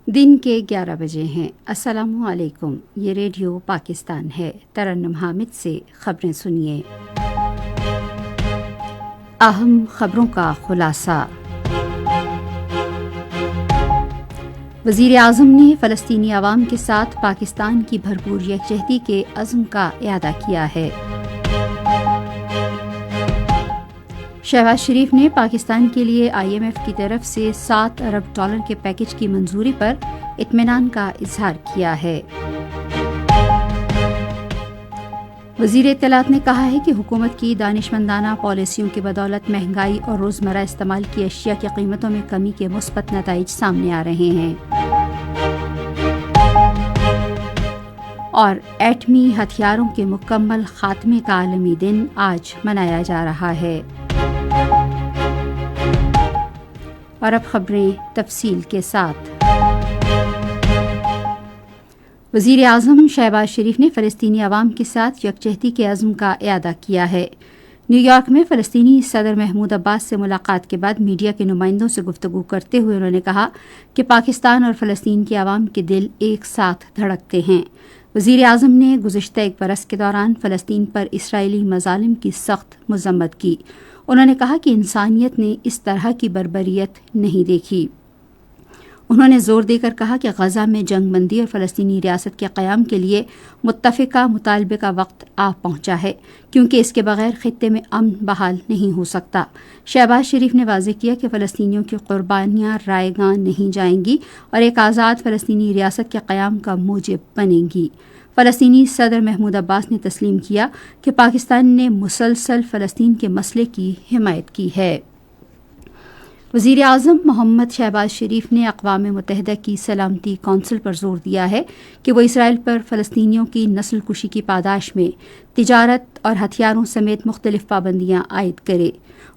دن کے 11 بجے ہیں۔ السلام علیکم، یہ ریڈیو پاکستان ہے۔ ترنم حامد سے خبریں سنیے۔ اہم خبروں کا خلاصہ۔ وزیر اعظم نے فلسطینی عوام کے ساتھ پاکستان کی بھرپور یکجہتی کے عزم کا اعادہ کیا ہے۔ شہباز شریف نے پاکستان کے لیے IMF کی طرف سے $7 ارب کے پیکج کی منظوری پر اطمینان کا اظہار کیا ہے۔ وزیر اطلاعات نے کہا ہے کہ حکومت کی دانشمندانہ پالیسیوں کی بدولت مہنگائی اور روزمرہ استعمال کی اشیاء کی قیمتوں میں کمی کے مثبت نتائج سامنے آ رہے ہیں۔ اور ایٹمی ہتھیاروں کے مکمل خاتمے کا عالمی دن آج منایا جا رہا ہے۔ اور اب خبریں تفصیل کے ساتھ۔ وزیر اعظم شہباز شریف نے فلسطینی عوام کے ساتھ یکجہتی کے عزم کا اعادہ کیا ہے۔ نیو یارک میں فلسطینی صدر محمود عباس سے ملاقات کے بعد میڈیا کے نمائندوں سے گفتگو کرتے ہوئے انہوں نے کہا کہ پاکستان اور فلسطین کے عوام کے دل ایک ساتھ دھڑکتے ہیں۔ وزیر اعظم نے گزشتہ ایک برس کے دوران فلسطین پر اسرائیلی مظالم کی سخت مذمت کی۔ انہوں نے کہا کہ انسانیت نے اس طرح کی بربریت نہیں دیکھی۔ انہوں نے زور دے کر کہا کہ غزہ میں جنگ بندی اور فلسطینی ریاست کے قیام کے لیے متفقہ مطالبے کا وقت آ پہنچا ہے، کیونکہ اس کے بغیر خطے میں امن بحال نہیں ہو سکتا۔ شہباز شریف نے واضح کیا کہ فلسطینیوں کی قربانیاں رائے گاں نہیں جائیں گی اور ایک آزاد فلسطینی ریاست کے قیام کا موجب بنیں گی۔ فلسطینی صدر محمود عباس نے تسلیم کیا کہ پاکستان نے مسلسل فلسطین کے مسئلے کی حمایت کی ہے۔ وزیر اعظم محمد شہباز شریف نے اقوام متحدہ کی سلامتی کونسل پر زور دیا ہے کہ وہ اسرائیل پر فلسطینیوں کی نسل کشی کی پاداش میں تجارت اور ہتھیاروں سمیت مختلف پابندیاں عائد کرے۔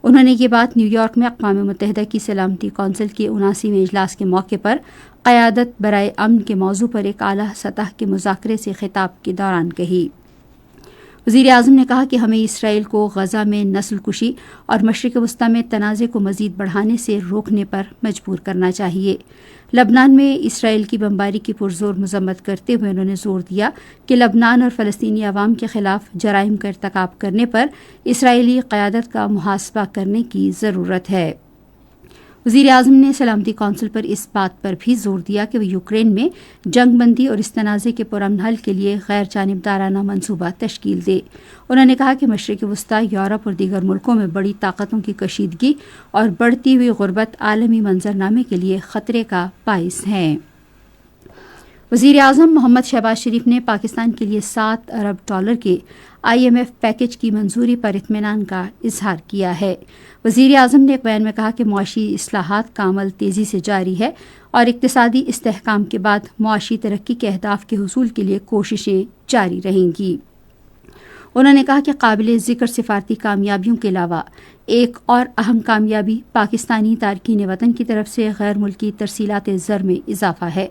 انہوں نے یہ بات نیو یارک میں اقوام متحدہ کی سلامتی کونسل کے 79ویں اجلاس کے موقع پر قیادت برائے امن کے موضوع پر ایک اعلیٰ سطح کے مذاکرے سے خطاب کے دوران کہی۔ وزیر اعظم نے کہا کہ ہمیں اسرائیل کو غزہ میں نسل کشی اور مشرق وسطیٰ میں تنازع کو مزید بڑھانے سے روکنے پر مجبور کرنا چاہیے۔ لبنان میں اسرائیل کی بمباری کی پرزور مذمت کرتے ہوئے انہوں نے زور دیا کہ لبنان اور فلسطینی عوام کے خلاف جرائم کا ارتکاب کرنے پر اسرائیلی قیادت کا محاسبہ کرنے کی ضرورت ہے۔ وزیر اعظم نے سلامتی کونسل پر اس بات پر بھی زور دیا کہ وہ یوکرین میں جنگ بندی اور اس تنازع کے پرامن حل کے لیے غیر جانبدارانہ منصوبہ تشکیل دے۔ انہوں نے کہا کہ مشرق وسطیٰ، یورپ اور دیگر ملکوں میں بڑی طاقتوں کی کشیدگی اور بڑھتی ہوئی غربت عالمی منظرنامے کے لیے خطرے کا باعث ہیں۔ وزیر اعظم محمد شہباز شریف نے پاکستان کے لیے $7 ارب کے IMF پیکج کی منظوری پر اطمینان کا اظہار کیا ہے۔ وزیر اعظم نے ایک بیان میں کہا کہ معاشی اصلاحات کا عمل تیزی سے جاری ہے اور اقتصادی استحکام کے بعد معاشی ترقی کے اہداف کے حصول کے لیے کوششیں جاری رہیں گی۔ انہوں نے کہا کہ قابل ذکر سفارتی کامیابیوں کے علاوہ ایک اور اہم کامیابی پاکستانی تارکین وطن کی طرف سے غیر ملکی ترسیلات زر میں اضافہ ہے۔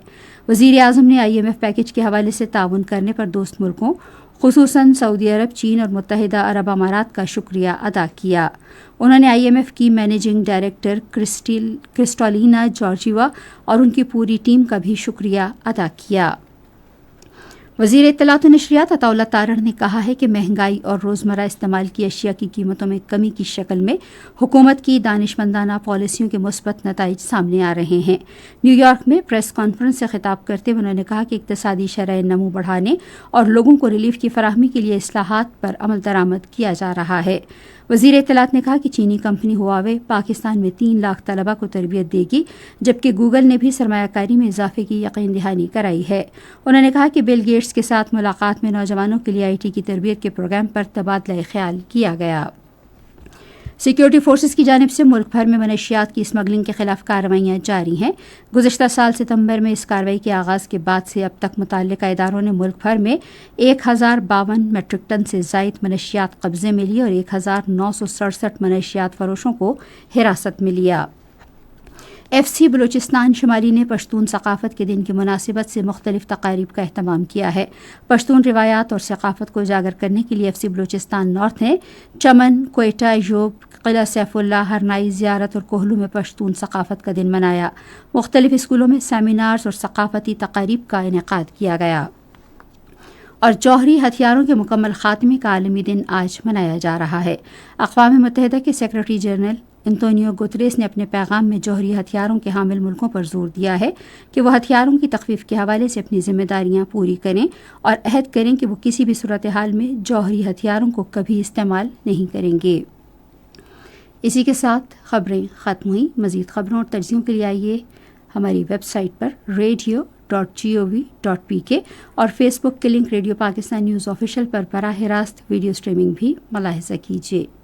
وزیر اعظم نے IMF پیکج کے حوالے سے تعاون کرنے پر دوست ملکوں خصوصاً سعودی عرب، چین اور متحدہ عرب امارات کا شکریہ ادا کیا۔ انہوں نے IMF کی مینیجنگ ڈائریکٹر کرسٹالینا جارجیوا اور ان کی پوری ٹیم کا بھی شکریہ ادا کیا۔ وزیر اطلاعات و نشریات عطا اللہ تارڑ نے کہا ہے کہ مہنگائی اور روزمرہ استعمال کی اشیاء کی قیمتوں میں کمی کی شکل میں حکومت کی دانشمندانہ پالیسیوں کے مثبت نتائج سامنے آ رہے ہیں۔ نیو یارک میں پریس کانفرنس سے خطاب کرتے ہوئے انہوں نے کہا کہ اقتصادی شرح نمو بڑھانے اور لوگوں کو ریلیف کی فراہمی کے لیے اصلاحات پر عمل درآمد کیا جا رہا ہے۔ وزیر اطلاعات نے کہا کہ چینی کمپنی ہواوے پاکستان میں 3 لاکھ طلباء کو تربیت دے گی، جبکہ گوگل نے بھی سرمایہ کاری میں اضافے کی یقین دہانی کرائی ہے۔ انہوں نے کہا کہ بل گیٹس کے ساتھ ملاقات میں نوجوانوں کے لیے IT کی تربیت کے پروگرام پر تبادلہ خیال کیا گیا۔ سیکورٹی فورسز کی جانب سے ملک بھر میں منشیات کی اسمگلنگ کے خلاف کارروائیاں جاری ہیں۔ گزشتہ سال ستمبر میں اس کارروائی کے آغاز کے بعد سے اب تک متعلقہ اداروں نے ملک بھر میں 1052 میٹرک ٹن سے زائد منشیات قبضے میں لی اور 1967 منشیات فروشوں کو حراست میں لیا۔ FC بلوچستان شمالی نے پشتون ثقافت کے دن کی مناسبت سے مختلف تقاریب کا اہتمام کیا ہے۔ پشتون روایات اور ثقافت کو اجاگر کرنے کے لیے FC بلوچستان نارتھ نے چمن، کوئٹہ، یوب، قلعہ سیف اللہ ہرنائی زیارت اور کوہلو میں پشتون ثقافت کا دن منایا. مختلف اسکولوں میں سیمینارز اور ثقافتی تقاریب کا انعقاد کیا گیا. اور جوہری ہتھیاروں کے مکمل خاتمے کا عالمی دن آج منایا جا رہا ہے. اقوام متحدہ کے سیکرٹری جنرل انتونیو گوتریس نے اپنے پیغام میں جوہری ہتھیاروں کے حامل ملکوں پر زور دیا ہے کہ وہ ہتھیاروں کی تخفیف کے حوالے سے اپنی ذمہ داریاں پوری کریں اور عہد کریں کہ وہ کسی بھی صورتحال میں جوہری ہتھیاروں کو کبھی استعمال نہیں کریں گے. اسی کے ساتھ خبریں ختم ہوئیں. مزید خبروں اور تجزیوں کے لیے آئیے ہماری ویب سائٹ پر radio.gov.pk اور فیس بک کے link radio Pakistan news official پر براہ راست ویڈیو سٹریمنگ بھی ملاحظہ کیجیے.